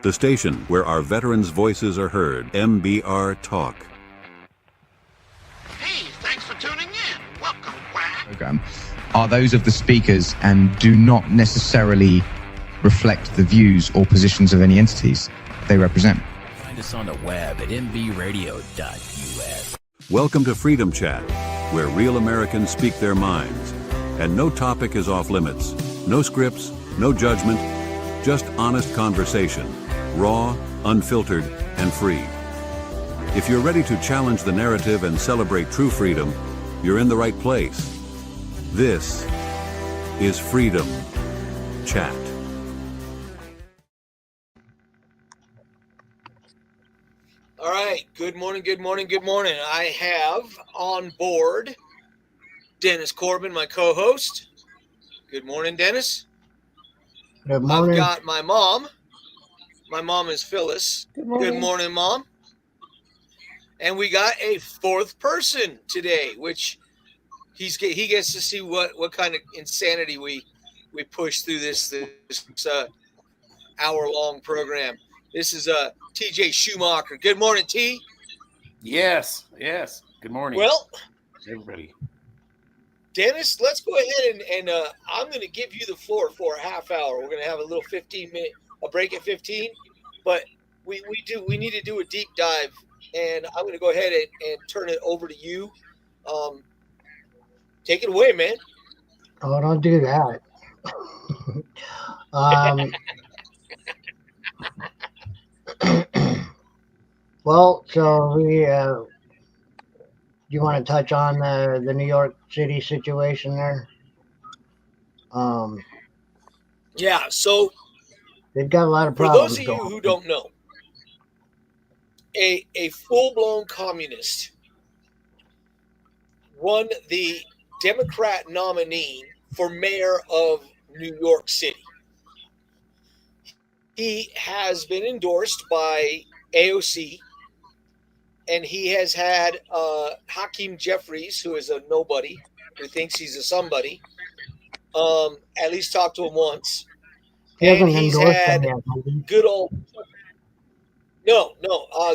the station where our veterans' voices are heard, MBR Talk. Hey, thanks for tuning in. Welcome, Quack. Program are those of the speakers and do not necessarily reflect the views or positions of any entities they represent. Find us on the web at mbradio.us. Welcome to Freedom Chat, where real Americans speak their minds. And no topic is off limits. No scripts, no judgment, just honest conversation. Raw, unfiltered, and free. If you're ready to challenge the narrative and celebrate true freedom, you're in the right place. This is Freedom Chat. All right. Good morning. I have on board Dennis Corbin, my co-host. Good morning, Dennis. Good morning. I've got my mom. My mom is Phyllis. Good morning. Good morning, Mom. And we got a fourth person today, which he gets to see what kind of insanity we push through this hour-long program. This is TJ Schumacher. Good morning, T. Yes. Good morning. Well, everybody. Dennis, let's go ahead and I'm going to give you the floor for a half hour. We're going to have a little 15-minute break at 15, but we need to do a deep dive, and I'm going to go ahead and turn it over to you. Take it away, man. Oh, don't do that. Well, so you want to touch on the New York City situation there? Yeah, so they've got a lot of for problems. those of you who don't know, a full-blown communist won the Democrat nominee for mayor of New York City. He has been endorsed by AOC, and he has had Hakeem Jeffries, who is a nobody, who thinks he's a somebody, at least talk to him once. He hasn't endorsed him yet. Good old... No.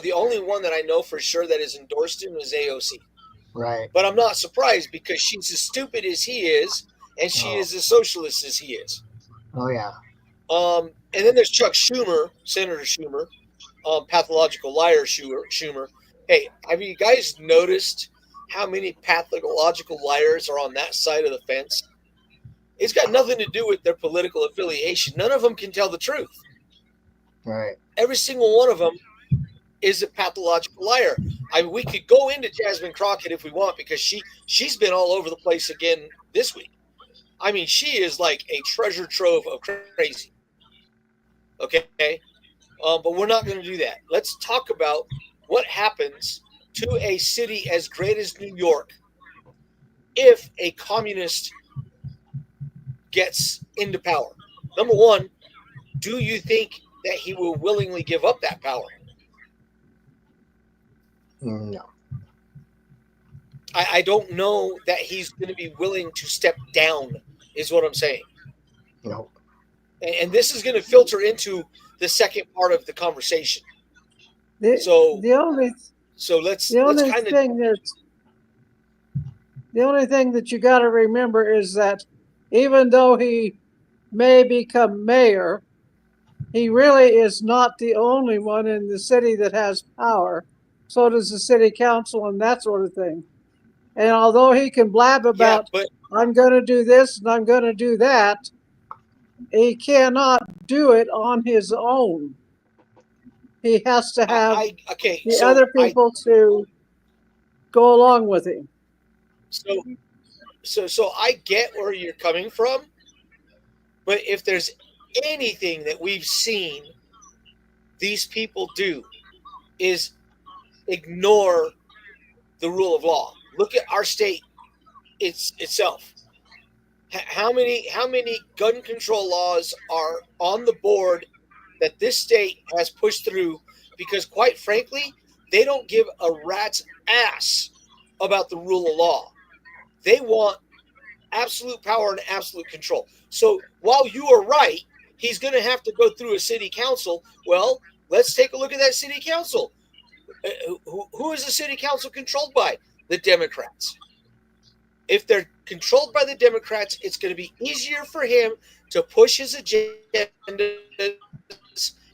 The only one that I know for sure that has endorsed him is AOC. Right. But I'm not surprised because she's as stupid as he is, and she is as socialist as he is. Oh, yeah. And then there's Chuck Schumer, Senator Schumer, pathological liar Schumer. Hey, have you guys noticed how many pathological liars are on that side of the fence? It's got nothing to do with their political affiliation. None of them can tell the truth. Right. Every single one of them is a pathological liar. We could go into Jasmine Crockett if we want, because she's been all over the place again this week. I mean, she is like a treasure trove of crazy. Okay? But we're not going to do that. Let's talk about what happens to a city as great as New York if a communist gets into power. Number one, do you think that he will willingly give up that power? No. I don't know that he's going to be willing to step down, is what I'm saying. No. And this is going to filter into the second part of the conversation. The only thing that you got to remember is that even though he may become mayor, he really is not the only one in the city that has power. So does the city council and that sort of thing. And although he can blab about, I'm going to do this and I'm going to do that, he cannot do it on his own. He has to have other people to go along with him. So I get where you're coming from, but if there's anything that we've seen these people do is ignore the rule of law. Look at our state itself. How many gun control laws are on the board that this state has pushed through? Because quite frankly, they don't give a rat's ass about the rule of law. They want absolute power and absolute control. So while you are right, he's going to have to go through a city council. Well, let's take a look at that city council. Who is the city council controlled by? The Democrats. If they're controlled by the Democrats, it's going to be easier for him to push his agendas, and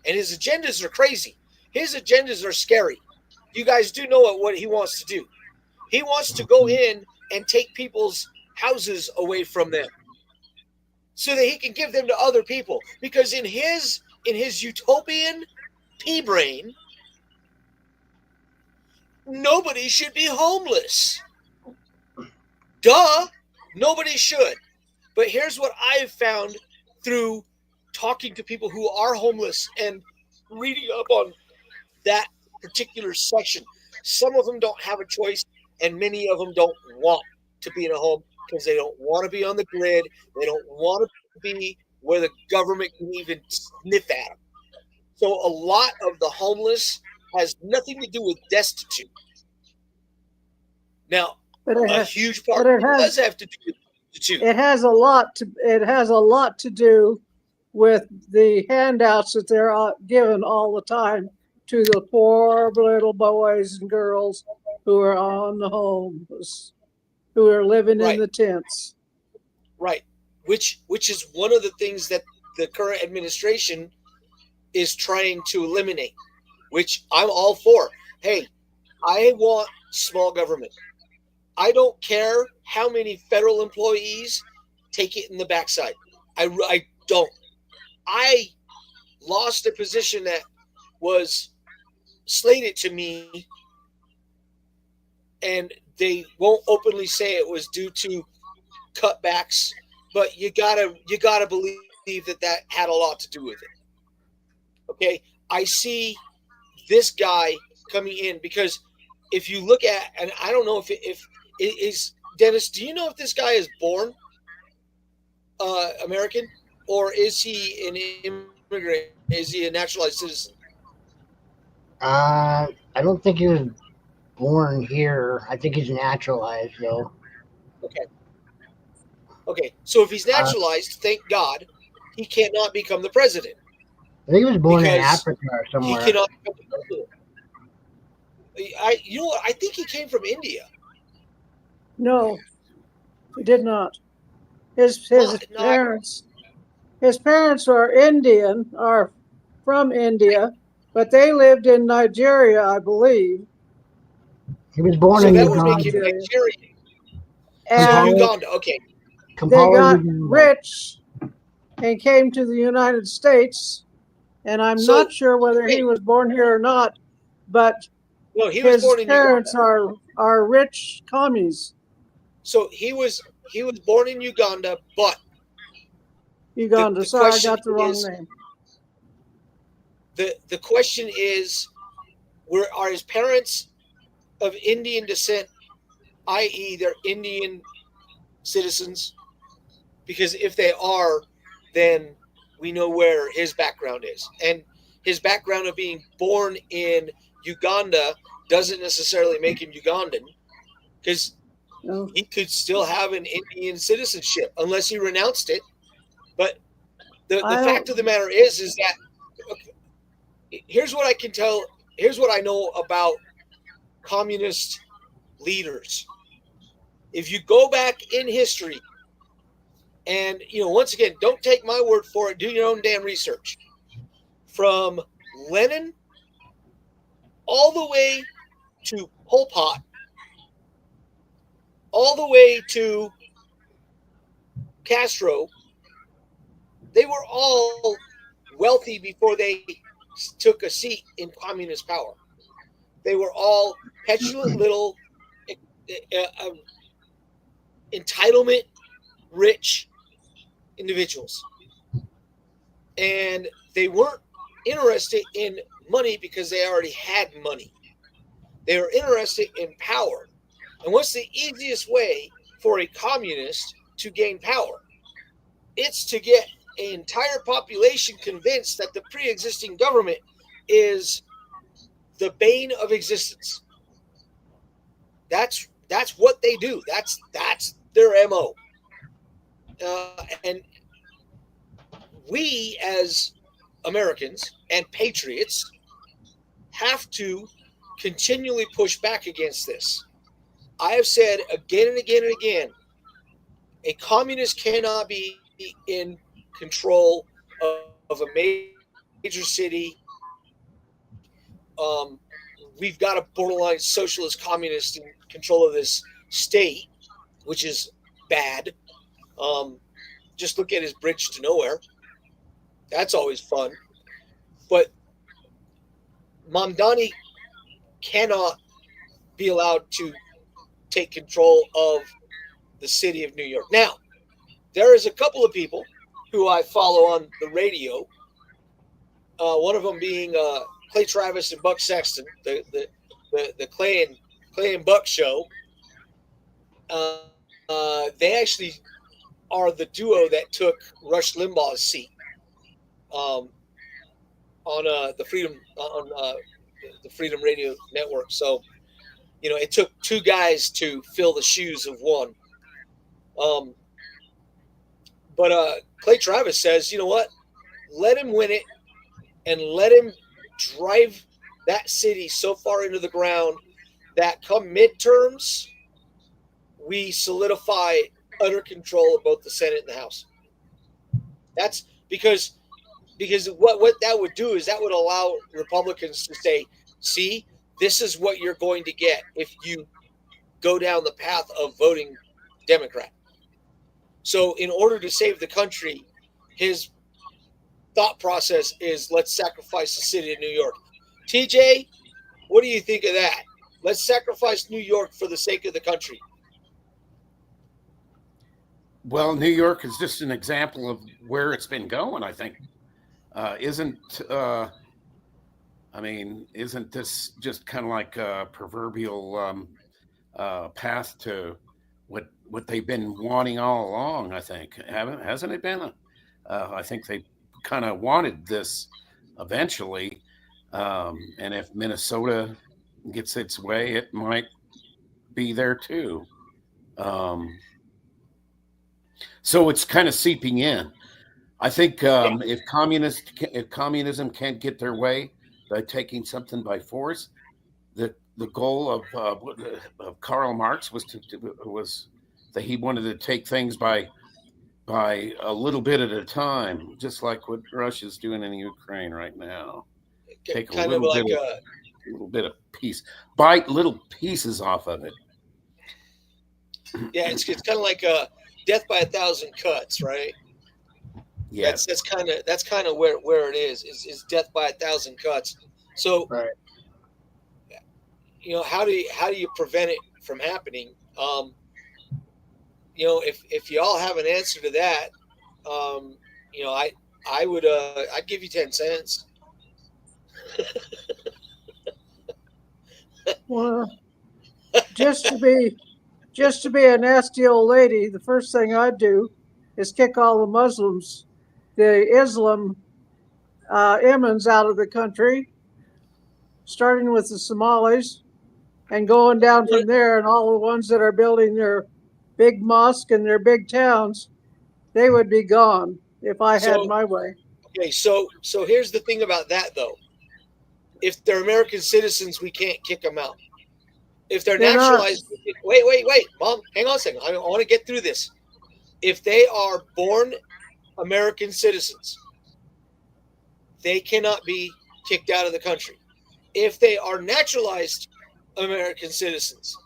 his agendas are crazy. His agendas are scary. You guys do know what he wants to do. He wants to go in and take people's houses away from them so that he can give them to other people. Because in his utopian pea brain, nobody should be homeless. Duh, nobody should. But here's what I've found through talking to people who are homeless and reading up on that particular section. Some of them don't have a choice, and many of them don't want to be in a home because they don't want to be on the grid. They don't want to be where the government can even sniff at them. So a lot of the homeless has nothing to do with destitute. Now, a huge part does have to do with destitute. It has a lot to do with the handouts that they're given all the time to the poor little boys and girls who are on the homes, who are living in the tents. Right. Which is one of the things that the current administration is trying to eliminate, which I'm all for. Hey, I want small government. I don't care how many federal employees take it in the backside. I don't. I lost a position that was slated to me, and they won't openly say it was due to cutbacks, but you gotta believe that had a lot to do with it. Okay, I see this guy coming in because if you look at, and I don't know if is Dennis, do you know if this guy is born American, or is he an immigrant? Is he a naturalized citizen? I don't think he was born here. I think he's naturalized, though. Okay. So if he's naturalized, thank God, he cannot become the president. I think he was born in Africa or somewhere. He cannot become the president. You know what? I think he came from India. No, he did not. His parents are from India, but they lived in Nigeria, I believe. He was born in Uganda. Would make him Nigerian. And Uganda, okay. They got rich and came to the United States, and I'm not sure whether he was born here or not, but his parents are rich commies. So he was born in Uganda, but Sorry, I got the wrong name. The question is, are his parents of Indian descent, i.e., they're Indian citizens? Because if they are, then we know where his background is. And his background of being born in Uganda doesn't necessarily make him Ugandan, because he could still have an Indian citizenship unless he renounced it. But the fact of the matter is that here's what I can tell. Here's what I know about communist leaders. If you go back in history, and once again, don't take my word for it. Do your own damn research. From Lenin all the way to Pol Pot, all the way to Castro, they were all wealthy before they took a seat in communist power. They were all petulant little entitlement rich individuals. And they weren't interested in money because they already had money. They were interested in power. And what's the easiest way for a communist to gain power? It's to get an entire population convinced that the pre-existing government is the bane of existence. That's what they do. That's their MO. And we as Americans and patriots have to continually push back against this. I have said again and again and again, a communist cannot be in control of a major city. We've got a borderline socialist communist in control of this state, which is bad. Just look at his bridge to nowhere. That's always fun. But Mamdani cannot be allowed to take control of the city of New York. Now, there is a couple of people who I follow on the radio. One of them being Clay Travis and Buck Sexton, the Clay and Buck show. They actually are the duo that took Rush Limbaugh's seat on the Freedom Radio Network. So, it took two guys to fill the shoes of one. But Clay Travis says, you know what? Let him win it and let him drive that city so far into the ground that come midterms, we solidify utter control of both the Senate and the House. That's because what that would do is that would allow Republicans to say, see, this is what you're going to get if you go down the path of voting Democrat. So in order to save the country, his thought process is let's sacrifice the city of New York. TJ, what do you think of that? Let's sacrifice New York for the sake of the country. Well, New York is just an example of where it's been going, I think. Isn't this just kind of like a proverbial path to what they've been wanting all along? I think hasn't it been? I think they kind of wanted this eventually, and if Minnesota gets its way, it might be there too. So it's kind of seeping in. I think if communism can't get their way by taking something by force, the goal of Karl Marx was that he wanted to take things by a little bit at a time, just like what Russia's doing in Ukraine right now. Take a little bit of piece, bite little pieces off of it. Yeah, it's kind of like death by 1,000 cuts, right? Yeah, that's kind of where it is death by 1,000 cuts. So, Right. How do you prevent it from happening? If y'all have an answer to that, I'd give you 10 cents. Well, just to be a nasty old lady, the first thing I'd do is kick all the Muslims, the Islam imams out of the country, starting with the Somalis and going down from there, and all the ones that are building their big mosque in their big towns, they would be gone if I had my way. Okay, so here's the thing about that, though. If they're American citizens, we can't kick them out. If they're naturalized, wait, Mom, hang on a second. I want to get through this. If they are born American citizens, they cannot be kicked out of the country. If they are naturalized American citizens,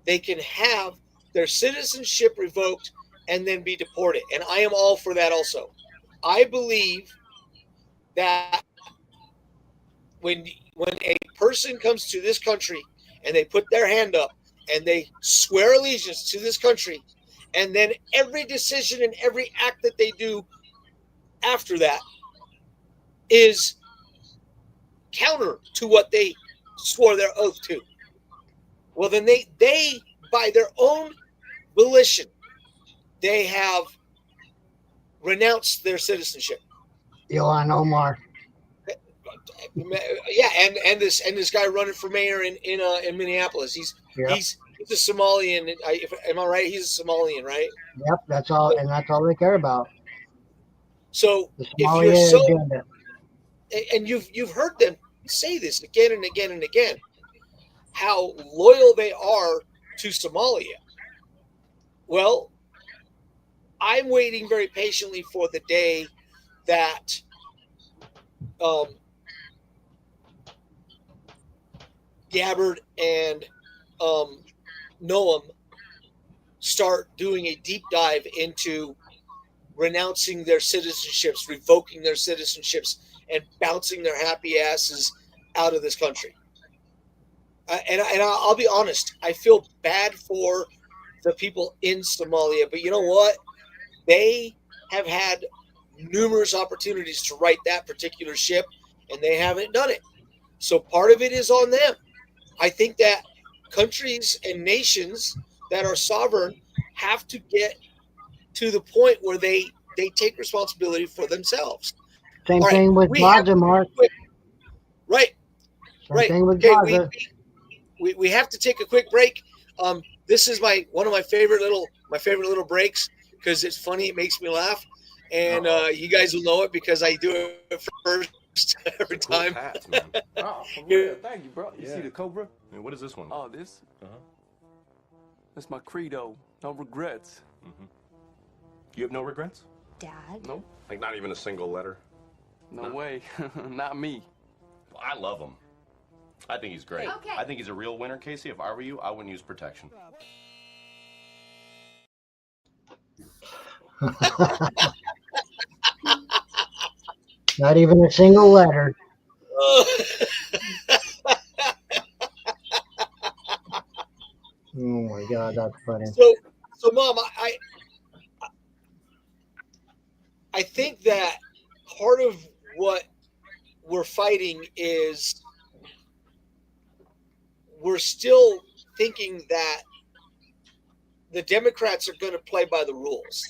they can have their citizenship revoked and then be deported. And I am all for that also. I believe that when a person comes to this country and they put their hand up and they swear allegiance to this country, and then every decision and every act that they do after that is counter to what they swore their oath to, well, then they by their own volition, they have renounced their citizenship. Ilhan Omar. Yeah, and this guy running for mayor in Minneapolis. He's a Somalian. Am I right? He's a Somalian, right? Yep, that's all, and that's all they care about. The if you're Somalia so, agenda. and you've heard them say this again and again and again, how loyal they are to Somalia. Well, I'm waiting very patiently for the day that Gabbard and Noam start doing a deep dive into renouncing their citizenships, revoking their citizenships, and bouncing their happy asses out of this country. And I'll be honest, I feel bad for the people in Somalia, but you know what? They have had numerous opportunities to right that particular ship, and they haven't done it. So part of it is on them. I think that countries and nations that are sovereign have to get to the point where they take responsibility for themselves. Same All right, thing with Gaza, Mark. Right, Same right. thing with Okay, Gaza. we have to take a quick break. This is one of my favorite little breaks because it's funny. It makes me laugh, and you guys will know it because I do it first every Cool time. hats, man. Oh, for real. Thank you, bro. You Yeah. see the Cobra? Man, what is this one? Oh, this? Uh-huh. That's my credo. No regrets. You have no regrets? Dad? No? Like not even a single letter? No way. Not me. Well, I love him. I think he's great. Okay. I think he's a real winner, Casey. If I were you, I wouldn't use protection. Not even a single letter. Oh my God, that's funny. So Mom, I think that part of what we're fighting is we're still thinking that the Democrats are going to play by the rules.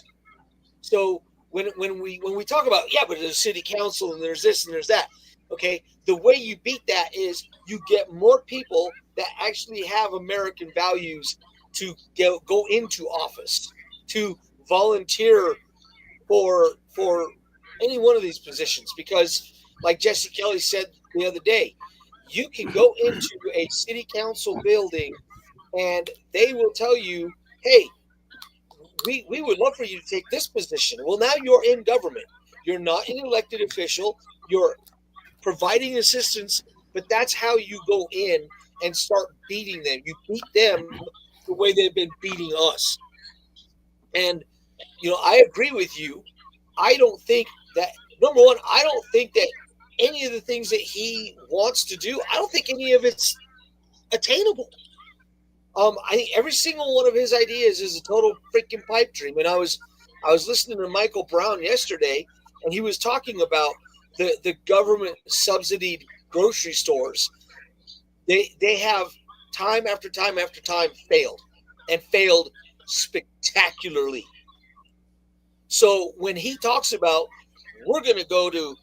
So when we talk about, but there's a city council and there's this and there's that, okay, the way you beat that is you get more people that actually have American values to go into office, to volunteer for any one of these positions. Because like Jesse Kelly said the other day, you can go into a city council building and they will tell you, hey, we would love for you to take this position. Well, now you're in government. You're not an elected official. You're providing assistance, but that's how you go in and start beating them. You beat them the way they've been beating us. And, I agree with you. I don't think that, number one, I don't think that any of the things that he wants to do, I don't think any of it's attainable. I think every single one of his ideas is a total freaking pipe dream. And I was listening to Michael Brown yesterday, and he was talking about the government subsidied grocery stores. They have time after time after time failed, and failed spectacularly. So when he talks about we're going to go to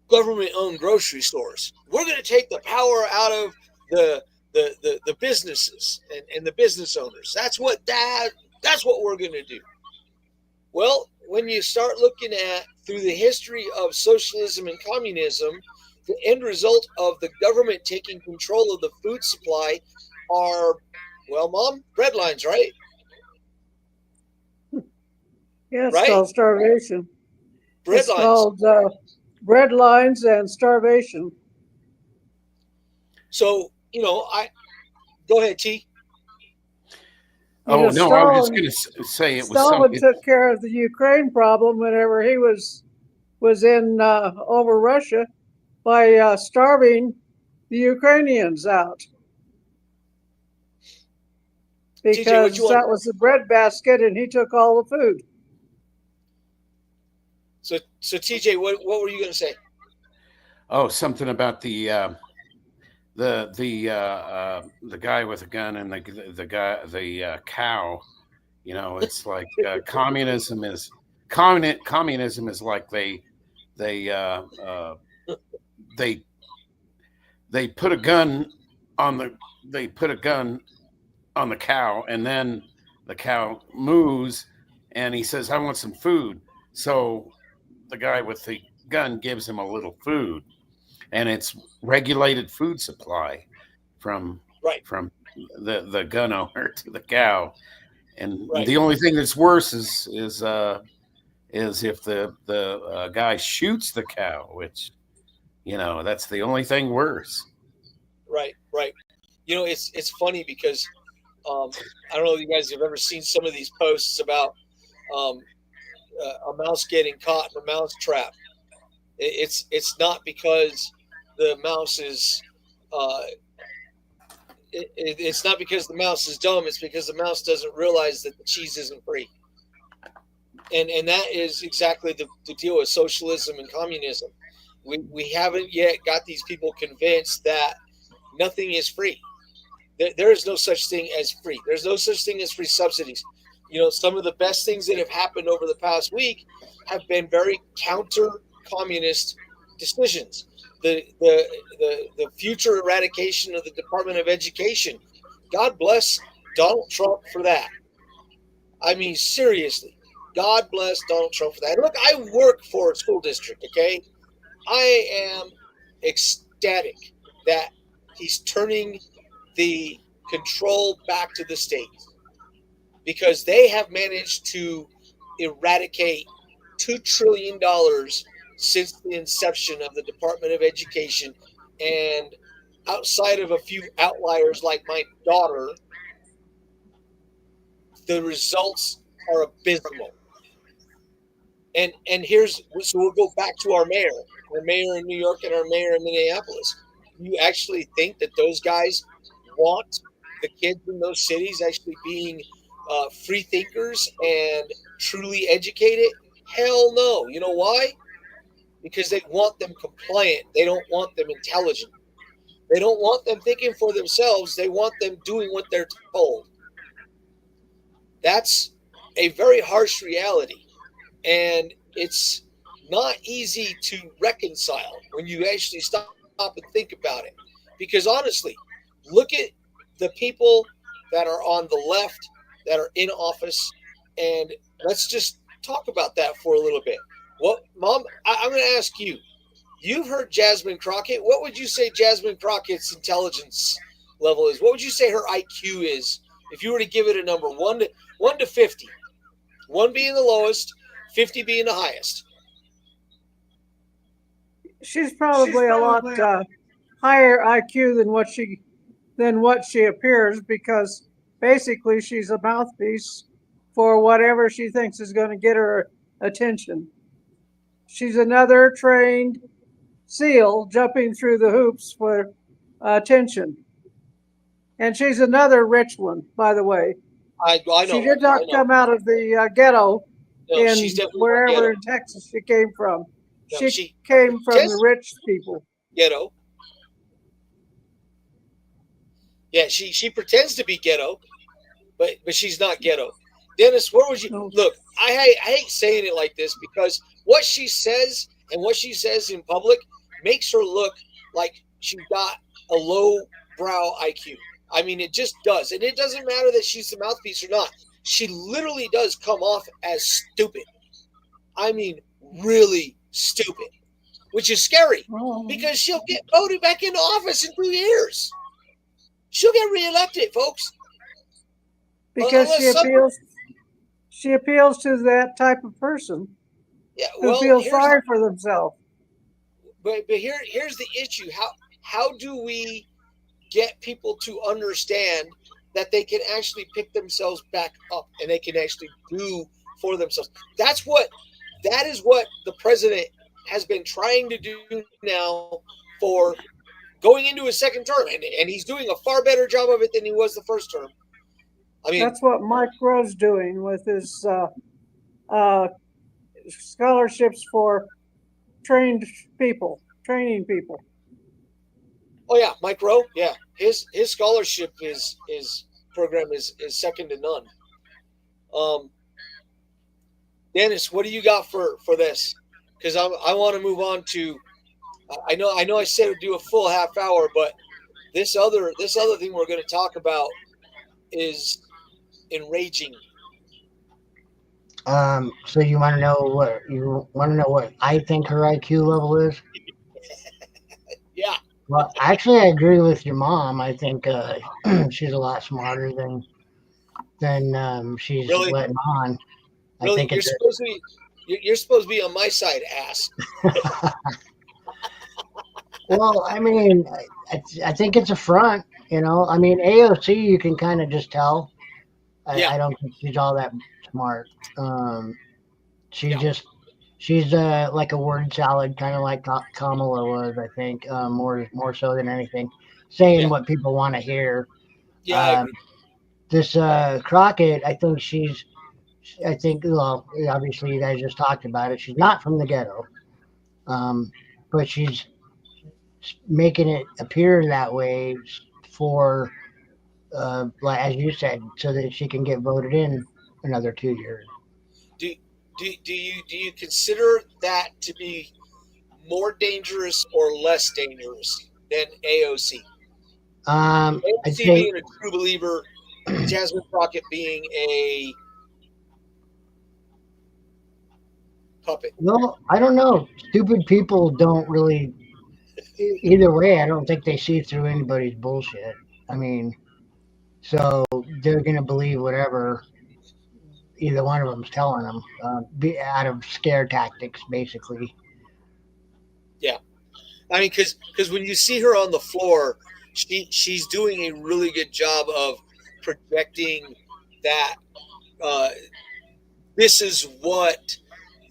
government-owned grocery stores, we're going to take the power out of the businesses and the business owners. That's what we're going to do. Well, when you start looking at through the history of socialism and communism, the end result of the government taking control of the food supply are, well, Mom, bread lines, right? Yeah, it's Right? called starvation. Bread It's lines. called bread lines and starvation. So, I go ahead, T. Oh, no, I was Stalin, just going to say it was Stalin something. took care of the Ukraine problem whenever he was in over Russia by starving the Ukrainians out. Because TJ, that was the bread basket and he took all the food. So TJ, what were you going to say? Oh, something about the guy with a gun and the cow. It's like communism is like they put a gun on the cow, and then the cow moves and he says, I want some food. So the guy with the gun gives him a little food, and it's regulated food supply from Right. the gun owner to the cow. And Right. the only thing that's worse is if the guy shoots the cow, which that's the only thing worse. Right. Right. It's funny because I don't know if you guys have ever seen some of these posts about um, a mouse getting caught in a mouse trap. It's not because the mouse is it's not because the mouse is dumb. It's because the mouse doesn't realize that the cheese isn't free. And that is exactly the deal with socialism and communism. We haven't yet got these people convinced that nothing is free. There is no such thing as free. There's no such thing as free subsidies. Some of the best things that have happened over the past week have been very counter-communist decisions. The future eradication of the Department of Education. God bless Donald Trump for that. I mean, seriously, God bless Donald Trump for that. Look, I work for a school district, okay? I am ecstatic that he's turning the control back to the states because they have managed to eradicate $2 trillion since the inception of the Department of Education. And outside of a few outliers like my daughter, the results are abysmal. And so we'll go back to our mayor in New York and our mayor in Minneapolis. You actually think that those guys want the kids in those cities actually being free thinkers and truly educated? Hell no. You know why? Because they want them compliant. They don't want them intelligent. They don't want them thinking for themselves. They want them doing what they're told. That's a very harsh reality. And it's not easy to reconcile when you actually stop and think about it. Because honestly, look at the people that are on the left that are in office, and let's just talk about that for a little bit. What, Mom, I'm going to ask you. You've heard Jasmine Crockett. What would you say Jasmine Crockett's intelligence level is? What would you say her IQ is if you were to give it a number, 1 to 50? 1 being the lowest, 50 being the highest. She's probably a lot higher IQ than what she appears, because basically she's a mouthpiece for whatever she thinks is going to get her attention. She's another trained SEAL jumping through the hoops for attention. And she's another rich one, by the way. I know. She did not come out of the ghetto in wherever in Texas she came from. No, she came from the rich people. Ghetto. Yeah, she pretends to be ghetto, but she's not ghetto. Dennis, where would you look? I hate saying it like this because what she says and what she says in public makes her look like she's got a low brow IQ. I mean, it just does. And it doesn't matter that she's the mouthpiece or not. She literally does come off as stupid. I mean, really stupid, which is scary because she'll get voted back into office in 2 years. She'll get reelected, folks. Because she appeals to that type of person who feels sorry for themselves. But here's the issue. How do we get people to understand that they can actually pick themselves back up and they can actually do for themselves? That is what the president has been trying to do now for going into his second term, and he's doing a far better job of it than he was the first term. I mean, that's what Mike Rowe's doing with his scholarships for training people. Oh yeah, Mike Rowe. Yeah, his scholarship program is second to none. Dennis, what do you got for this? Because I want to move on to. I know I said we'd do a full half hour, but this other thing we're going to talk about is enraging. So you want to know what I think her IQ level is? Yeah. Well, actually, I agree with your mom. I think she's a lot smarter than she's Really, letting on. I really, think you're it's supposed to be. You're supposed to be on my side, ass. well. I mean, I think it's a front. I mean, AOC, you can kind of just tell. Yeah, I don't think she's all that smart. She yeah, just she's like a word salad, kind of like Kamala was. I think more so than anything, saying yeah, what people want to hear. yeah. I Um, agree. this Crockett, I think, well, obviously you guys just talked about it. She's not from the ghetto, um, but she's making it appear that way for, like as you said, so that she can get voted in another 2 years. Do do you consider that to be more dangerous or less dangerous than AOC? I'd AOC say, being a true believer, Jasmine Crockett being a puppet. well, I don't know. Stupid people don't really. Either way, I don't think they see through anybody's bullshit. I mean, so they're gonna believe whatever either one of them's telling them, be out of scare tactics, basically. Yeah, I mean, because when you see her on the floor, she's doing a really good job of projecting that uh, this is what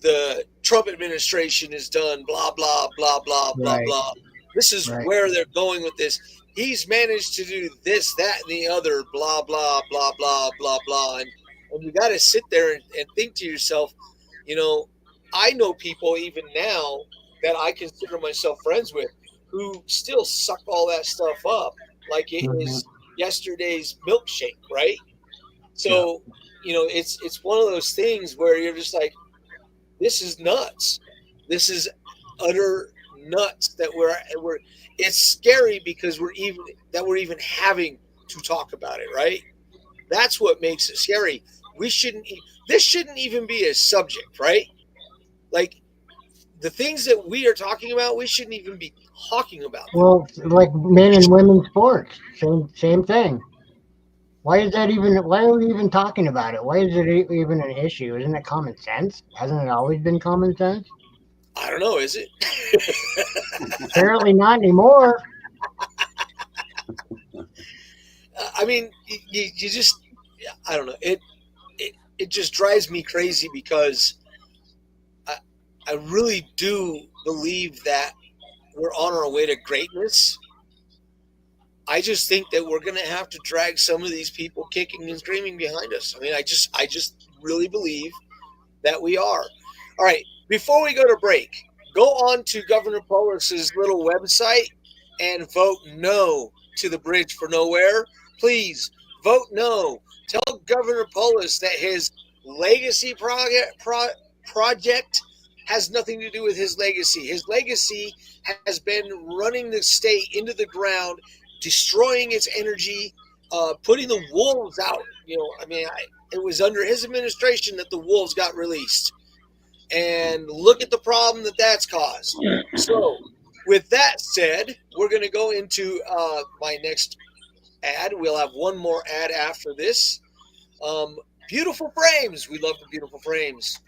the Trump administration has done, blah, blah, blah, blah, blah, Right, blah. This is right. where they're going with this. He's managed to do this, that, and the other, blah, blah, blah, blah, blah, blah. And you got to sit there and think to yourself, you know, I know people even now that I consider myself friends with who still suck all that stuff up like it Hmm. is yesterday's milkshake, right? Yeah. So, it's one of those things where you're just like, this is nuts. This is utter nuts that we're it's scary because we're even having to talk about it, right? That's what makes it scary. This shouldn't even be a subject, right? Like the things that we are talking about, we shouldn't even be talking about them. Well, like men and women's sports, same thing. Why is that even? Why are we even talking about it? Why is it even an issue? Isn't it common sense? Hasn't it always been common sense? I don't know, is it? Apparently not anymore. I mean, you just, I don't know. It just drives me crazy because I really do believe that we're on our way to greatness. I just think that we're going to have to drag some of these people kicking and screaming behind us. I mean, I just really believe that we are. All right. Before we go to break, go on to Governor Polis's little website and vote no to the bridge for nowhere. Please vote no. Tell Governor Polis that his legacy project has nothing to do with his legacy. His legacy has been running the state into the ground, destroying its energy, putting the wolves out. I mean, it was under his administration that the wolves got released. And look at the problem that's caused. So, with that said, we're going to go into my next ad. We'll have one more ad after this. Beautiful frames. We love the beautiful frames.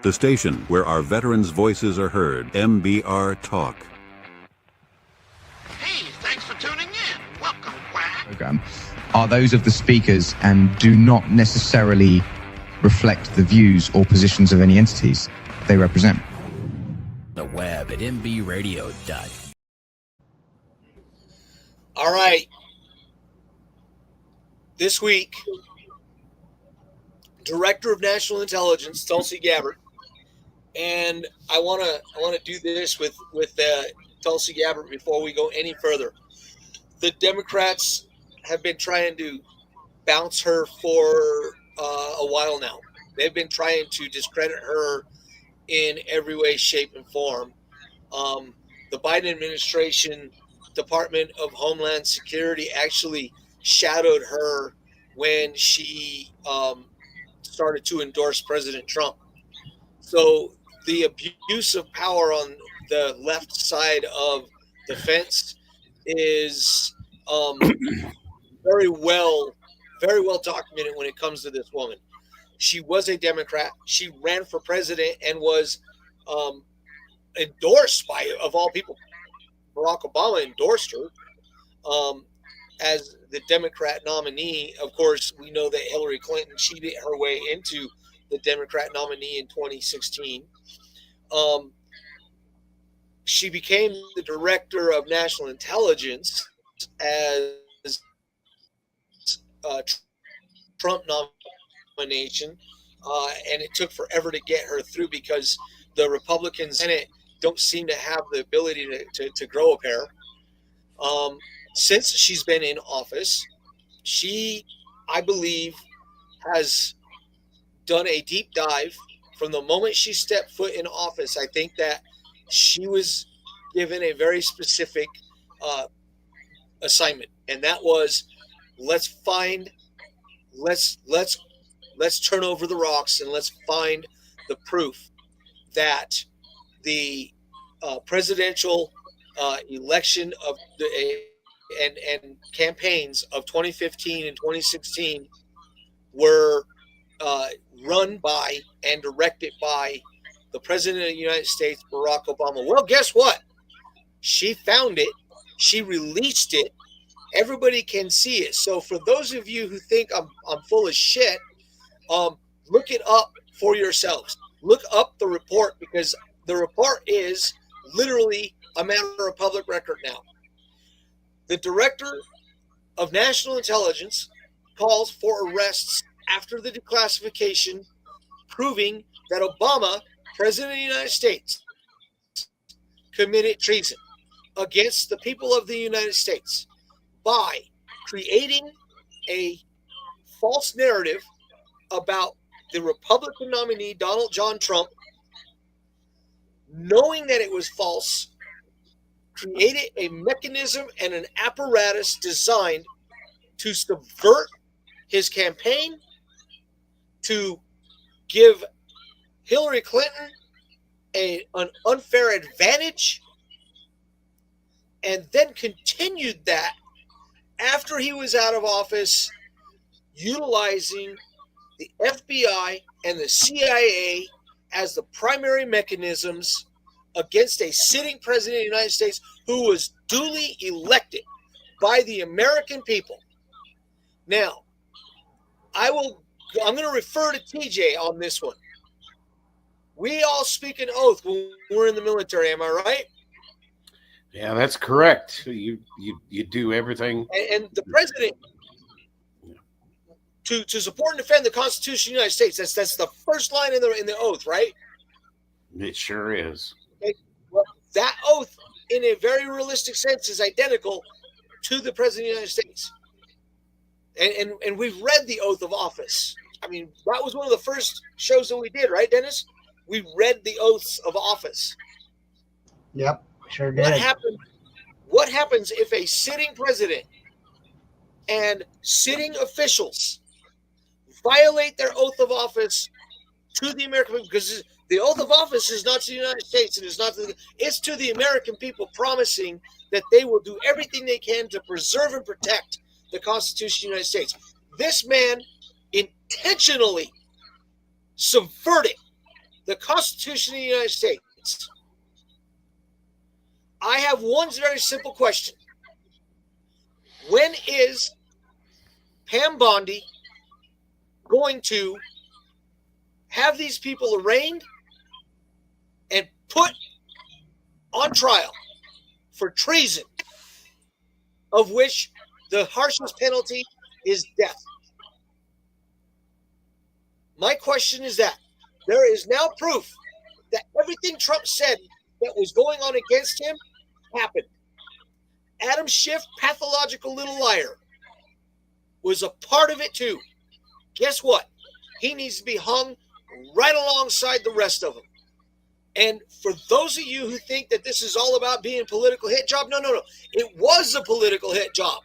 The station where our veterans' voices are heard. MBR Talk. Hey, thanks for tuning in. Welcome, Quack. Program are those of the speakers and do not necessarily reflect the views or positions of any entities they represent. The web at mbradio.com. All right. This week, Director of National Intelligence Tulsi Gabbard, and I want to do this with Tulsi Gabbard before we go any further. The Democrats have been trying to bounce her for a while now. They've been trying to discredit her in every way, shape, and form. The Biden administration, Department of Homeland Security, actually shadowed her when she started to endorse President Trump. So the abuse of power on the left side of the fence is very well documented when it comes to this woman. She was a Democrat. She ran for president and was endorsed by, of all people, Barack Obama endorsed her as the Democrat nominee. Of course, we know that Hillary Clinton cheated her way into the Democrat nominee in 2016. She became the Director of National Intelligence as Trump nomination, and it took forever to get her through because the Republicans in it don't seem to have the ability to grow a pair. Since she's been in office, she, I believe, has done a deep dive. From the moment she stepped foot in office, I think that she was given a very specific assignment, and that was let's turn over the rocks and let's find the proof that the presidential election of and campaigns of 2015 and 2016 were run by and directed by the President of the United States, Barack Obama. Well, guess what? She found it. She released it. Everybody can see it. So for those of you who think I'm full of shit, look it up for yourselves. Look up the report, because the report is literally a matter of public record now. The Director of National Intelligence calls for arrests after the declassification, proving that Obama, President of the United States, committed treason against the people of the United States by creating a false narrative about the Republican nominee, Donald John Trump, knowing that it was false, created a mechanism and an apparatus designed to subvert his campaign, to give Hillary Clinton an unfair advantage, and then continued that after he was out of office, utilizing the FBI and the CIA as the primary mechanisms against a sitting president of the United States who was duly elected by the American people. Now, I'm going to refer to TJ on this one. We all speak an oath when we're in the military, am I right? Yeah, that's correct. You do everything. And the president, to support and defend the Constitution of the United States, that's the first line in the oath, right? It sure is. Okay. Well, that oath, in a very realistic sense, is identical to the President of the United States. And we've read the oath of office. I mean, that was one of the first shows that we did, right, Dennis? We read the oaths of office. Yep, sure did. What happens if a sitting president and sitting officials violate their oath of office to the American people? Because the oath of office is not to the United States, and it's to the American people, promising that they will do everything they can to preserve and protect the Constitution of the United States. This man intentionally subverted the Constitution of the United States. I have one very simple question. When is Pam Bondi going to have these people arraigned and put on trial for treason, of which the harshest penalty is death? My question is that there is now proof that everything Trump said that was going on against him happened. Adam Schiff, pathological little liar, was a part of it too. Guess what? He needs to be hung right alongside the rest of them. And for those of you who think that this is all about being a political hit job, no. It was a political hit job.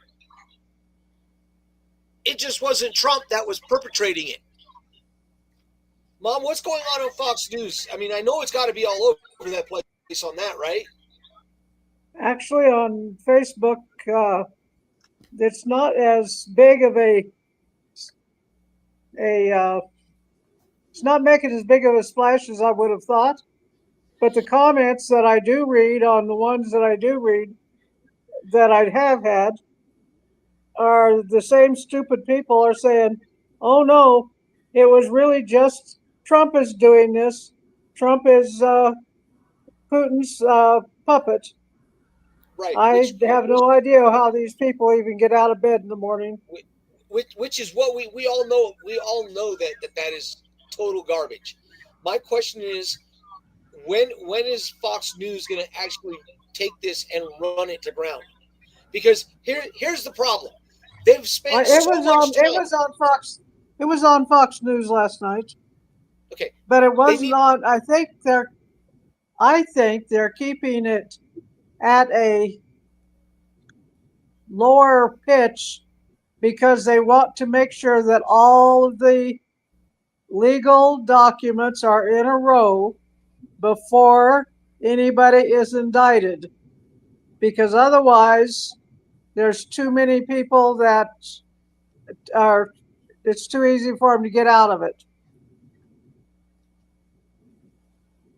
It just wasn't Trump that was perpetrating it. Mom, what's going on Fox News? I mean, I know it's got to be all over that place on that, right? Actually, on Facebook, it's not as big of it's not making as big of a splash as I would have thought. But the comments that I do read on the ones that I do read that I have had are the same stupid people are saying, oh no, it was really just Trump is doing this. Trump is Putin's puppet. Right. I have no idea how these people even get out of bed in the morning. Which is what we all know. We all know that is total garbage. My question is, when is Fox News going to actually take this and run it to ground? Because here's the problem. They've spent so much time. It was on Fox News last night. Okay. But it wasn't on. I think they're keeping it at a lower pitch because they want to make sure that all of the legal documents are in a row before anybody is indicted. Because otherwise, there's too many people that it's too easy for them to get out of it.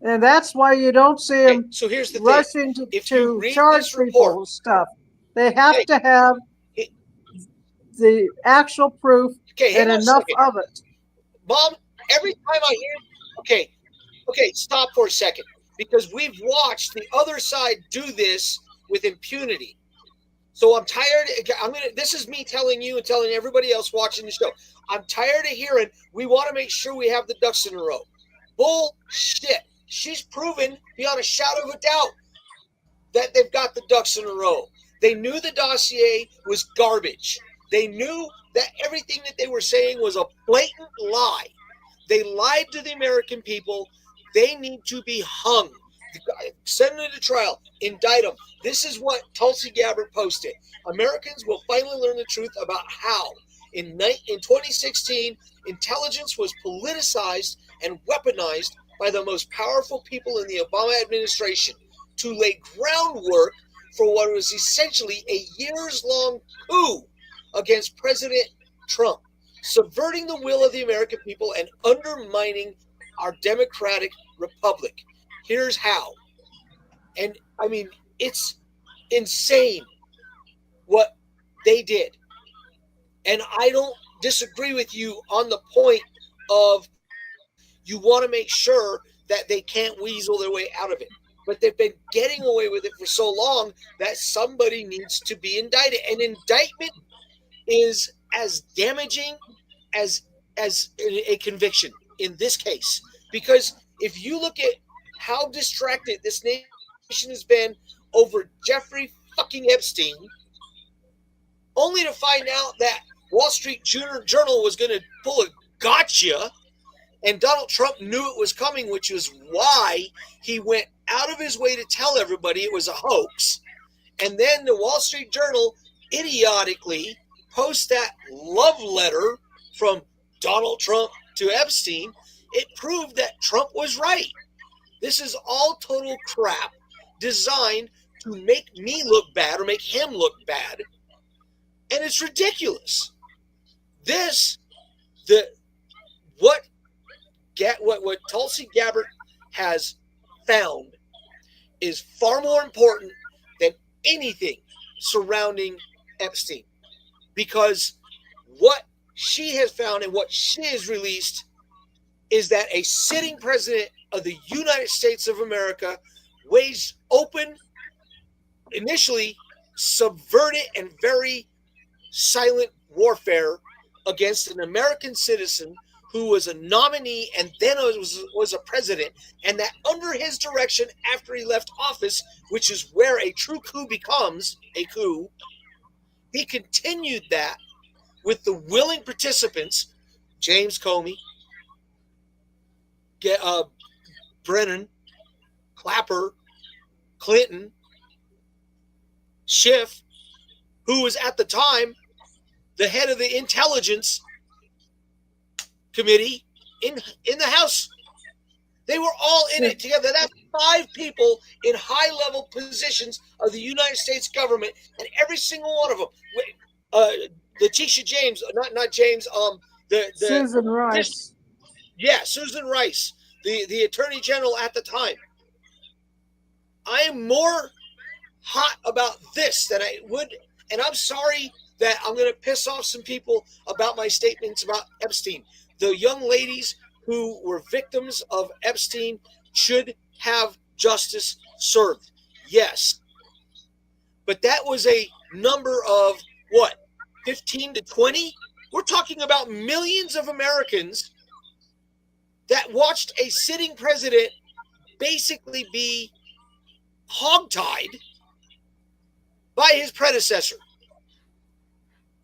And that's why you don't see them so here's the rushing thing. to charge people with stuff. They have to have the actual proof and enough of it. Mom, every time I hear, okay, stop for a second, because we've watched the other side do this with impunity. So I'm tired. This is me telling you and telling everybody else watching the show. I'm tired of hearing we want to make sure we have the ducks in a row. Bullshit. She's proven beyond a shadow of a doubt that they've got the ducks in a row. They knew the dossier was garbage. They knew that everything that they were saying was a blatant lie. They lied to the American people. They need to be hung. Send them to trial. Indict them. This is what Tulsi Gabbard posted. Americans will finally learn the truth about how, in 2016, intelligence was politicized and weaponized by the most powerful people in the Obama administration to lay groundwork for what was essentially a years-long coup against President Trump, subverting the will of the American people and undermining our democratic republic. Here's how. And I mean, it's insane what they did. And I don't disagree with you on the point of you want to make sure that they can't weasel their way out of it. But they've been getting away with it for so long that somebody needs to be indicted. An indictment is as damaging as a conviction in this case. Because if you look at how distracted this nation has been over Jeffrey fucking Epstein, only to find out that Wall Street Journal was going to pull a gotcha, and Donald Trump knew it was coming, which is why he went out of his way to tell everybody it was a hoax. And then the Wall Street Journal idiotically posts that love letter from Donald Trump to Epstein. It proved that Trump was right. This is all total crap designed to make me look bad or make him look bad. And it's ridiculous. What Tulsi Gabbard has found is far more important than anything surrounding Epstein, because what she has found and what she has released is that a sitting president of the United States of America waged open, initially subverted and very silent warfare against an American citizen who was a nominee and then was a president, and that under his direction after he left office, which is where a true coup becomes a coup, he continued that with the willing participants, James Comey, Brennan, Clapper, Clinton, Schiff, who was at the time the head of the intelligence committee in the House. They were all in it together. That's 5 people in high-level positions of the United States government, and every single one of them. Letitia James, not James. Susan Rice. Susan Rice, the Attorney General at the time. I am more hot about this than I would, and I'm sorry that I'm going to piss off some people about my statements about Epstein. The young ladies who were victims of Epstein should have justice served. Yes. But that was a number of, 15 to 20? We're talking about millions of Americans that watched a sitting president basically be hogtied by his predecessor.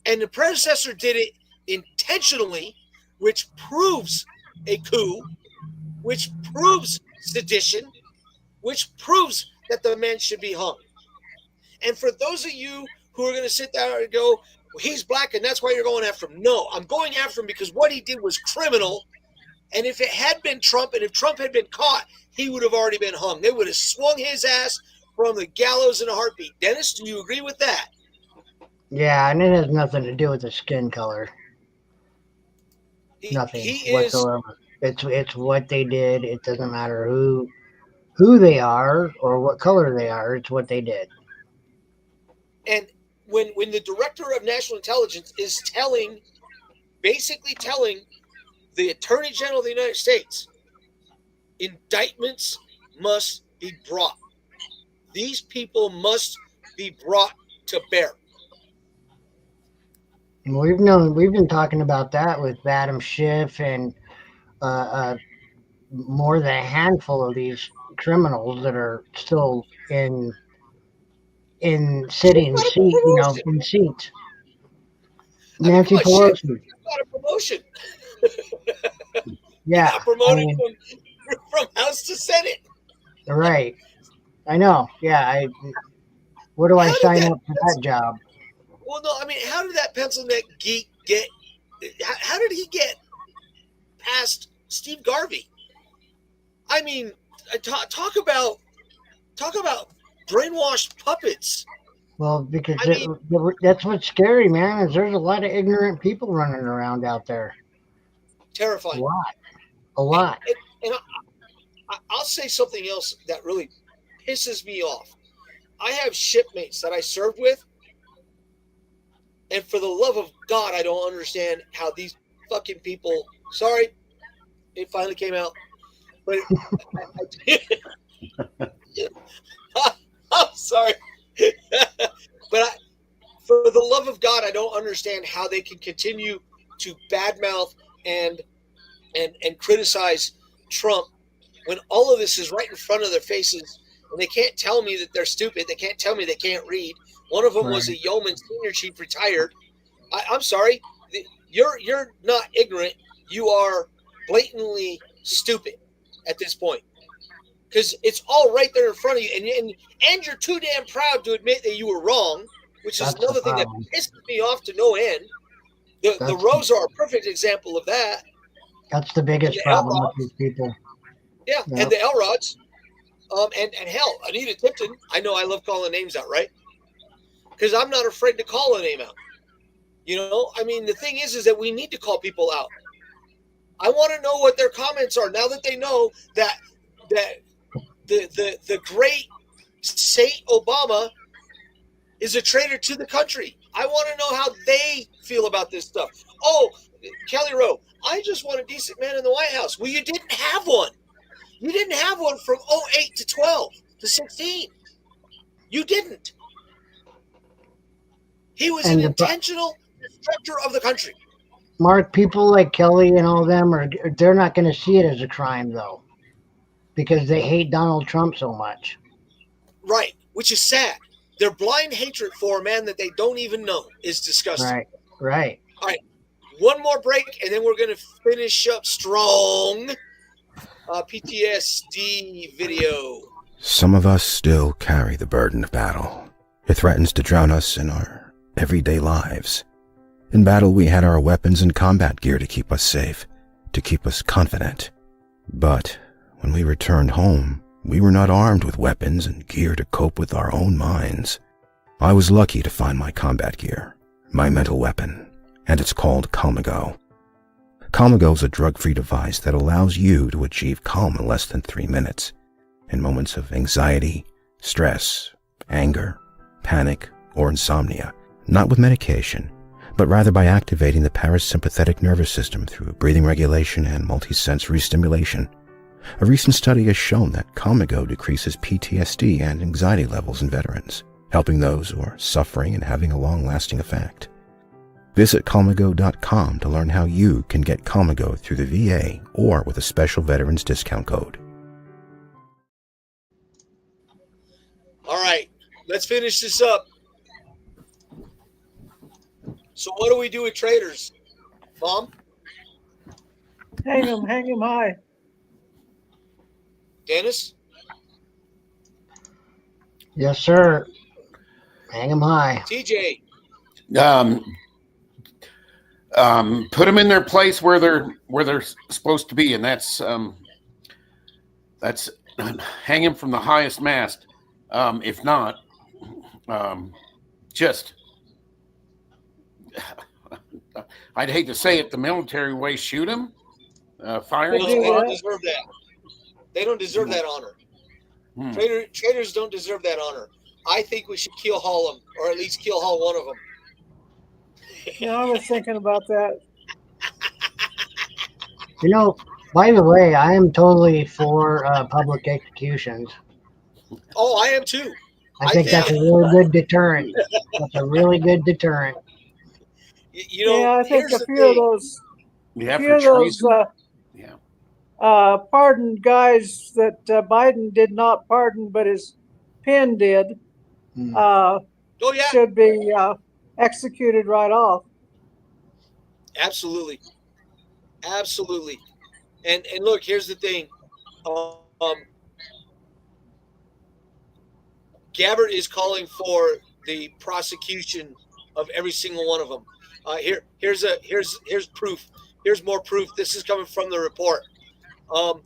And the predecessor did it intentionally, which proves a coup, which proves sedition, which proves that the man should be hung. And for those of you who are going to sit there and go, well, he's black and that's why you're going after him. No, I'm going after him because what he did was criminal. And if it had been Trump, and if Trump had been caught, he would have already been hung. They would have swung his ass from the gallows in a heartbeat. Dennis, do you agree with that? Yeah, and it has nothing to do with the skin color. Nothing whatsoever. It's what they did. It doesn't matter who they are or what color they are. It's what they did. And when the director of national intelligence is basically telling the Attorney General of the United States, indictments must be brought. These people must be brought to bear. And we've been talking about that with Adam Schiff and more than a handful of these criminals that are still in sitting in seats. Nancy Pelosi got a promotion. Yeah, promoted from House to Senate. Right. I know. Yeah. Where do I sign up for that job? Well, no. I mean, how did that pencil neck geek get? How did he get past Steve Garvey? I mean, talk about brainwashed puppets. Well, because that's what's scary, man. Is there's a lot of ignorant people running around out there. Terrifying. A lot. And I'll say something else that really pisses me off. I have shipmates that I served with, and for the love of God, I don't understand how these fucking people. Sorry, it finally came out, but I'm sorry. But for the love of God, I don't understand how they can continue to badmouth and criticize Trump when all of this is right in front of their faces, and they can't tell me that they're stupid. They can't tell me they can't read. One of them was a yeoman senior chief, retired. I'm sorry, you're not ignorant. You are blatantly stupid at this point. Because it's all right there in front of you, and you're too damn proud to admit that you were wrong, which is another thing that pisses me off to no end. The Rose are a perfect example of that. That's the biggest problem with these people. Yeah, and the Elrods, and hell, Anita Tipton. I know I love calling names out, right? Because I'm not afraid to call a name out. You know, I mean, the thing is that we need to call people out. I want to know what their comments are now that they know that that the great Saint Obama is a traitor to the country. I want to know how they feel about this stuff. Oh, Kelly Rowe, I just want a decent man in the White House. Well, you didn't have one. You didn't have one from 08 to 12 to 16. You didn't. He was an intentional destructor of the country. Mark, people like Kelly and all them they're not going to see it as a crime though, because they hate Donald Trump so much. Right, which is sad. Their blind hatred for a man that they don't even know is disgusting. Right. All right, one more break, and then we're going to finish up strong. PTSD video. Some of us still carry the burden of battle. It threatens to drown us in our everyday lives. In battle, we had our weapons and combat gear to keep us safe, to keep us confident. But when we returned home, we were not armed with weapons and gear to cope with our own minds. I was lucky to find my combat gear, my mental weapon, and it's called Calmago. Calmago is a drug-free device that allows you to achieve calm in less than 3 minutes, in moments of anxiety, stress, anger, panic, or insomnia, not with medication, but rather by activating the parasympathetic nervous system through breathing regulation and multisensory stimulation. A recent study has shown that Calmago decreases PTSD and anxiety levels in veterans, helping those who are suffering and having a long-lasting effect. Visit Calmago.com to learn how you can get Calmago through the VA or with a special veterans discount code. All right, let's finish this up. So what do we do with traitors, Mom? Hang him high. Dennis? Yes, sir. Hang 'em high. TJ? Put them in their place where they're supposed to be, and that's hang him from the highest mast. If not, just I'd hate to say it the military way, shoot him, fire him. They don't deserve that. They don't deserve that honor. Traitors don't deserve that honor. I think we should keel haul them, or at least keel haul one of them. Yeah, I was thinking about that. You know, by the way, I am totally for public executions. Oh, I am too. I think that's a really good deterrent. That's a really good deterrent. You know, yeah, I think a few of those, pardoned guys that Biden did not pardon, but his pen did, should be executed right off. Absolutely. And look, here's the thing. Gabbard is calling for the prosecution of every single one of them. Here's proof. Here's more proof. This is coming from the report. On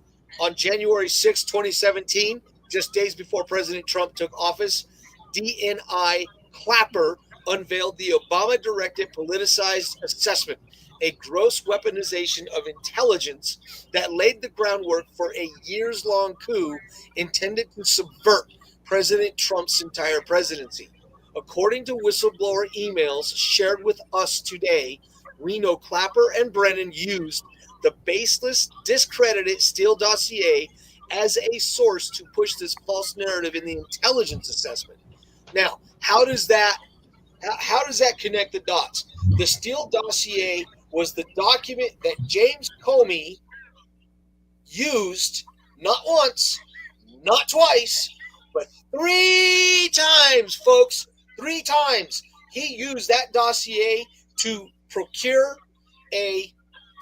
January 6, 2017, just days before President Trump took office, DNI Clapper unveiled the Obama-directed politicized assessment, a gross weaponization of intelligence that laid the groundwork for a years-long coup intended to subvert President Trump's entire presidency. According to whistleblower emails shared with us today, we know Clapper and Brennan used the baseless, discredited Steele dossier as a source to push this false narrative in the intelligence assessment. Now, how does that connect the dots? The Steele dossier was the document that James Comey used not once, not twice, but 3 times, folks. 3 times he used that dossier to procure a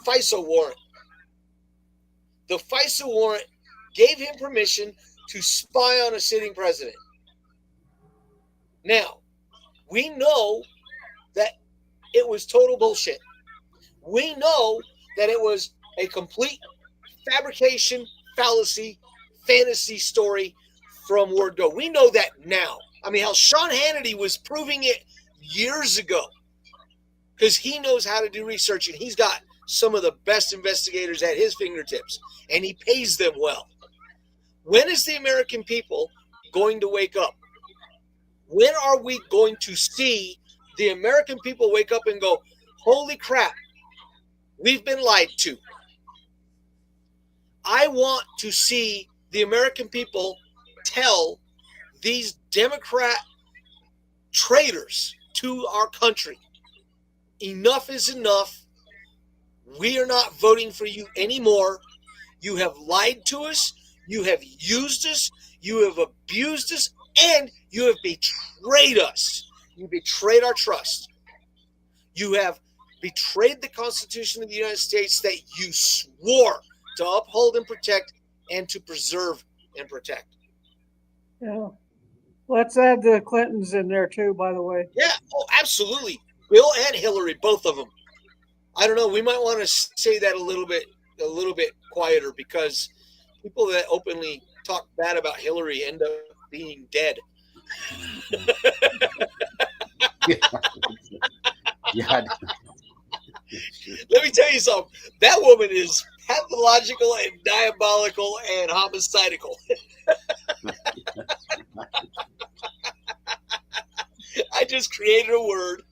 FISA warrant. The FISA warrant gave him permission to spy on a sitting president. Now, we know that it was total bullshit. We know that it was a complete fabrication, fallacy, fantasy story from word go. We know that now. I mean, how Sean Hannity was proving it years ago because he knows how to do research and he's got some of the best investigators at his fingertips and he pays them well. When is the American people going to wake up? When are we going to see the American people wake up and go, holy crap, we've been lied to? I want to see the American people tell these Democrat traitors to our country, enough is enough. We are not voting for you anymore. You have lied to us. You have used us. You have abused us. And you have betrayed us. You betrayed our trust. You have betrayed the Constitution of the United States that you swore to uphold and protect and to preserve and protect. Yeah. Let's add the Clintons in there too, by the way. Yeah, oh, absolutely. Bill and Hillary, both of them. I don't know. We might want to say that a little bit quieter, because people that openly talk bad about Hillary end up being dead. Yeah. Let me tell you something. That woman is pathological and diabolical and homicidal. I just created a word.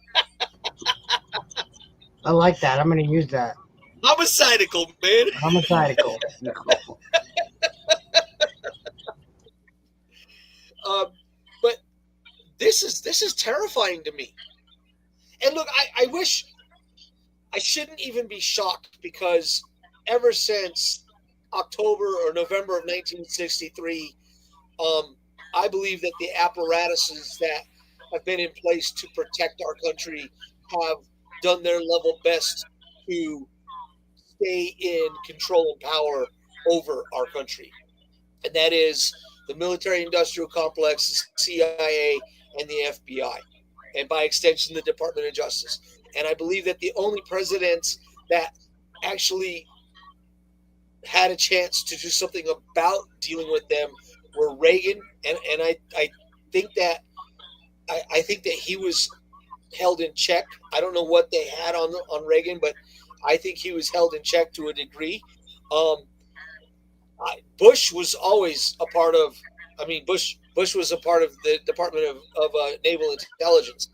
I like that. I'm going to use that. Homicidal, man. Homicidal. But this is terrifying to me. And look, I wish I shouldn't even be shocked, because ever since October or November of 1963, I believe that the apparatuses that have been in place to protect our country have done their level best to stay in control and power over our country. And that is the military-industrial complex, the CIA, and the FBI, and by extension, the Department of Justice. And I believe that the only presidents that actually had a chance to do something about dealing with them were Reagan, and I think that I think that he was held in check. I don't know what they had on Reagan, but I think he was held in check to a degree. Bush was always a part of. I mean, Bush was a part of the Department of Naval Intelligence.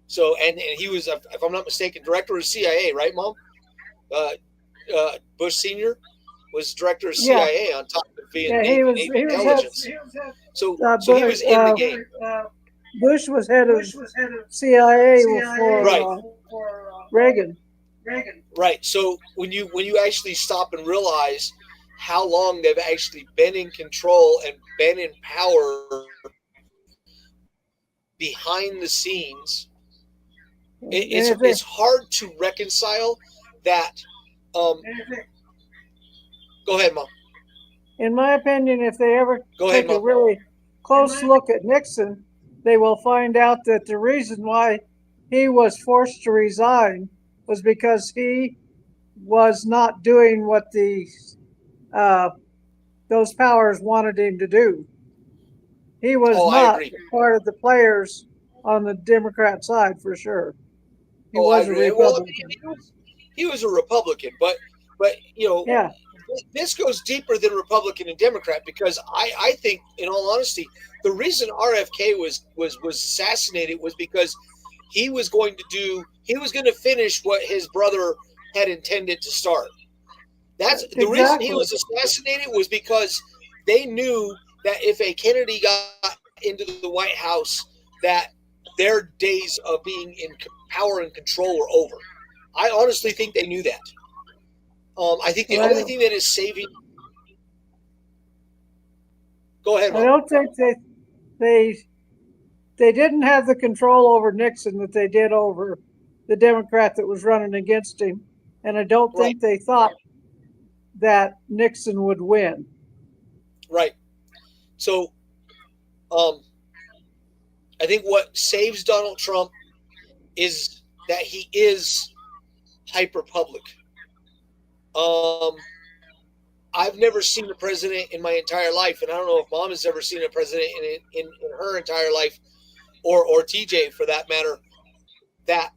So, and he was, if I'm not mistaken, director of CIA, right, Mom? Bush Senior was director of CIA on top of being Naval Intelligence. So he was in the game. Bush was head of CIA before Reagan. Right. So when you actually stop and realize how long they've actually been in control and been in power behind the scenes, it's hard to reconcile that. Go ahead, Mom. In my opinion, if they ever take a really close look at Nixon, they will find out that the reason why he was forced to resign was because he was not doing what those powers wanted him to do. He was not part of the players on the Democrat side, for sure. He was a Republican. Well, he was a Republican, but you know, this goes deeper than Republican and Democrat, because I think, in all honesty, the reason RFK was assassinated was because he was going to finish what his brother had intended to start. That's the reason he was assassinated, was because they knew that if a Kennedy got into the White House, that their days of being in power and control were over. I honestly think they knew that. I think the only thing that is saving. Go ahead, Mom. I don't think they didn't have the control over Nixon that they did over the Democrat that was running against him, and I don't think they thought that Nixon would win. Right. So, I think what saves Donald Trump is that he is hyper-public. I've never seen a president in my entire life, and I don't know if Mom has ever seen a president in her entire life, or TJ for that matter, that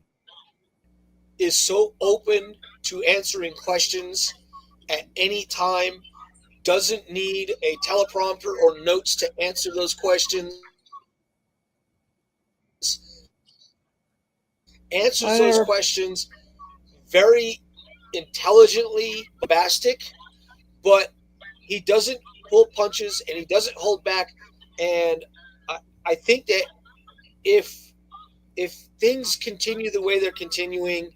is so open to answering questions at any time doesn't need a teleprompter or notes to answer those questions. Answers those questions very intelligently, bombastic, but he doesn't pull punches and he doesn't hold back. And I think that if things continue the way they're continuing,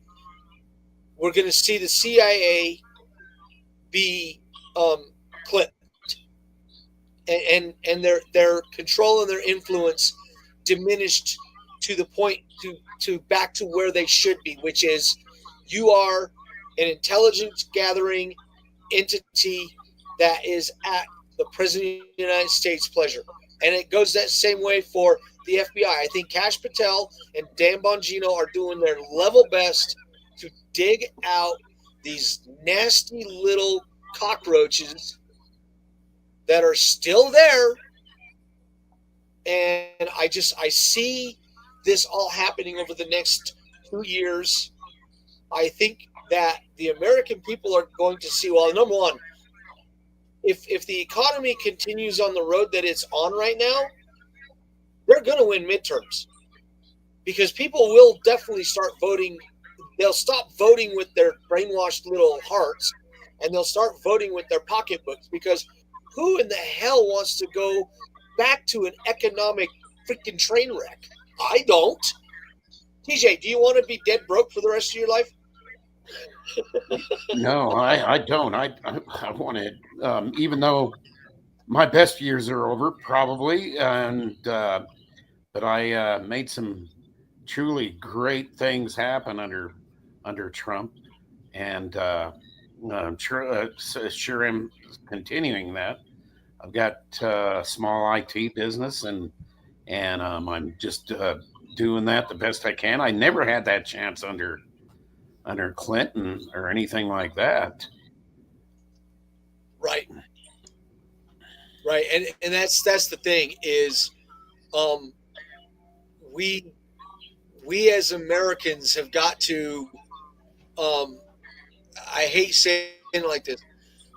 we're going to see the CIA be clipped, and their control and their influence diminished to the point to back to where they should be, which is you are an intelligence gathering entity that is at the President of the United States' pleasure. And it goes that same way for the FBI. I think Kash Patel and Dan Bongino are doing their level best to dig out these nasty little cockroaches that are still there. And I see this all happening over the next 2 years. I think that the American people are going to see, well, number one, if the economy continues on the road that it's on right now, they're going to win midterms because people will definitely start voting. They'll stop voting with their brainwashed little hearts and they'll start voting with their pocketbooks, because who in the hell wants to go back to an economic freaking train wreck? I don't. TJ, do you want to be dead broke for the rest of your life? No, I don't. I want to, even though my best years are over, probably, and but I made some truly great things happen under Trump, and I'm sure am continuing that. I've got a small IT business, and I'm just doing that the best I can. I never had that chance under Clinton or anything like that. Right. And that's the thing is, we as Americans have got to, I hate saying it like this,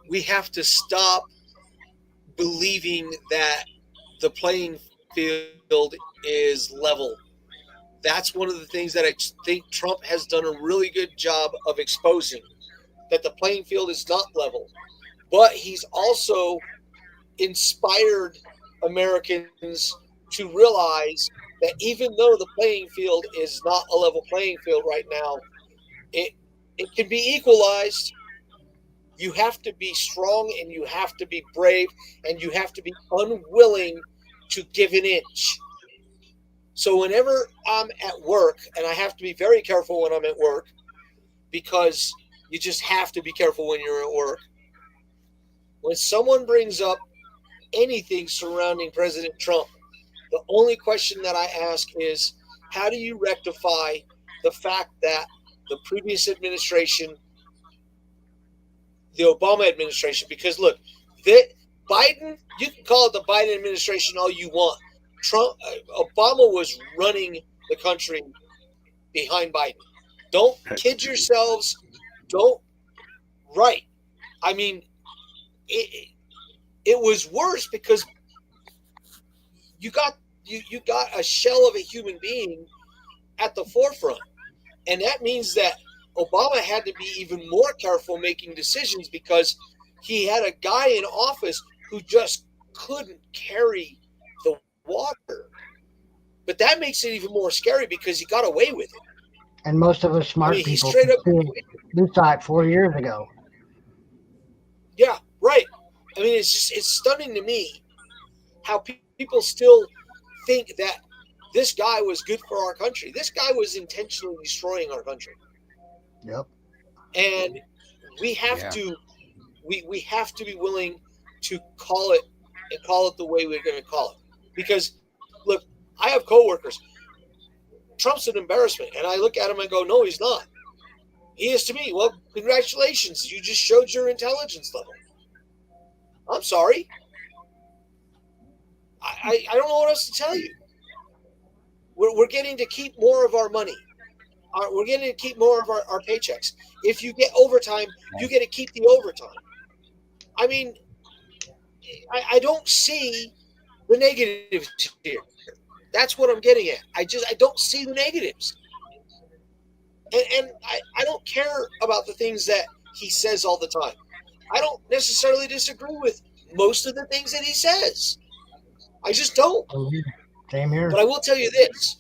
we have to stop believing that the playing field is level. That's one of the things that I think Trump has done a really good job of exposing, that the playing field is not level. But he's also inspired Americans to realize that even though the playing field is not a level playing field right now, it can be equalized. You have to be strong and you have to be brave and you have to be unwilling to give an inch. So whenever I'm at work, and I have to be very careful when I'm at work, because you just have to be careful when you're at work. When someone brings up anything surrounding President Trump, the only question that I ask is, how do you rectify the fact that the previous administration, the Obama administration, because look, Biden, you can call it the Biden administration all you want. Obama was running the country behind Biden. Don't kid yourselves. Right. I mean, it was worse because you got a shell of a human being at the forefront. And that means that Obama had to be even more careful making decisions because he had a guy in office who just couldn't carry the water. But that makes it even more scary because he got away with it. And most of us smart people we saw it 4 years ago. Yeah, right. I mean, it's stunning to me how people still think that this guy was good for our country. This guy was intentionally destroying our country. Yep. And we have to we have to be willing to call it and call it the way we're going to call it. Because look, I have coworkers. Trump's an embarrassment, and I look at him and go, "No, he's not. He is to me." Well, congratulations, you just showed your intelligence level. I'm sorry. I don't know what else to tell you. We're getting to keep more of our money. We're getting to keep more of our paychecks. If you get overtime, you get to keep the overtime. I mean, I don't see the negatives here. That's what I'm getting at. I don't see the negatives. And I don't care about the things that he says all the time. I don't necessarily disagree with most of the things that he says. I just don't. Same here. But I will tell you this.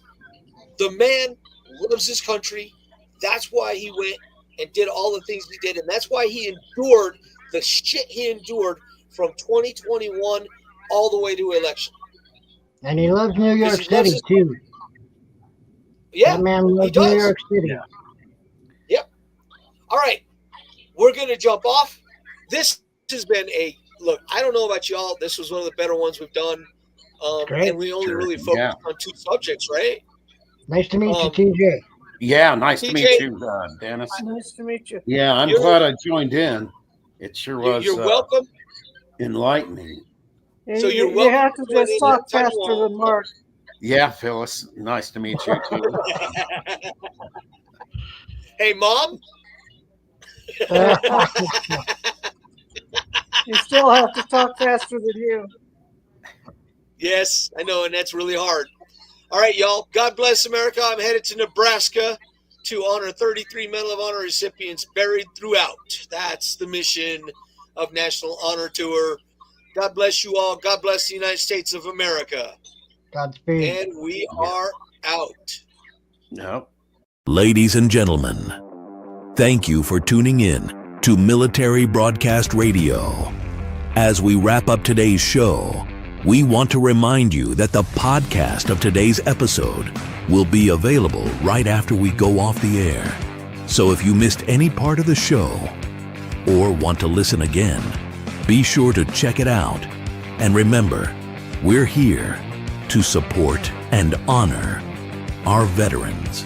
The man loves his country. That's why he went and did all the things he did. And that's why he endured the shit he endured from 2021 all the way to election. And he loves New York he City, loves too. Yeah, That man he loves does. New York City. Yeah. Yep. All right. We're going to jump off. This has been a look. I don't know about y'all. This was one of the better ones we've done. Great. And we only really focused on 2 subjects, right? Nice to meet you, TJ. Yeah, nice to TJ, meet you, Dennis. Nice to meet you. Yeah, I'm glad I joined in. It sure was. You're welcome. Enlightening. So you, you're welcome. you have to just talk faster than Mark. Yeah, Phyllis. Nice to meet you too. Hey, Mom. You still have to talk faster than you. Yes, I know, and that's really hard. All right, y'all. God bless America. I'm headed to Nebraska to honor 33 Medal of Honor recipients buried throughout. That's the mission of National Honor Tour. God bless you all. God bless the United States of America. Godspeed. And we are out. No. Ladies and gentlemen, thank you for tuning in to Military Broadcast Radio. As we wrap up today's show, we want to remind you that the podcast of today's episode will be available right after we go off the air. So if you missed any part of the show or want to listen again, be sure to check it out. And remember, we're here to support and honor our veterans.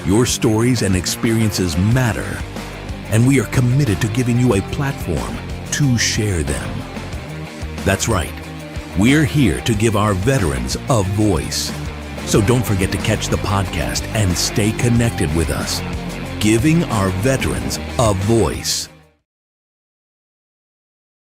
Your stories and experiences matter, and we are committed to giving you a platform to share them. That's right. We're here to give our veterans a voice. So don't forget to catch the podcast and stay connected with us. Giving our veterans a voice.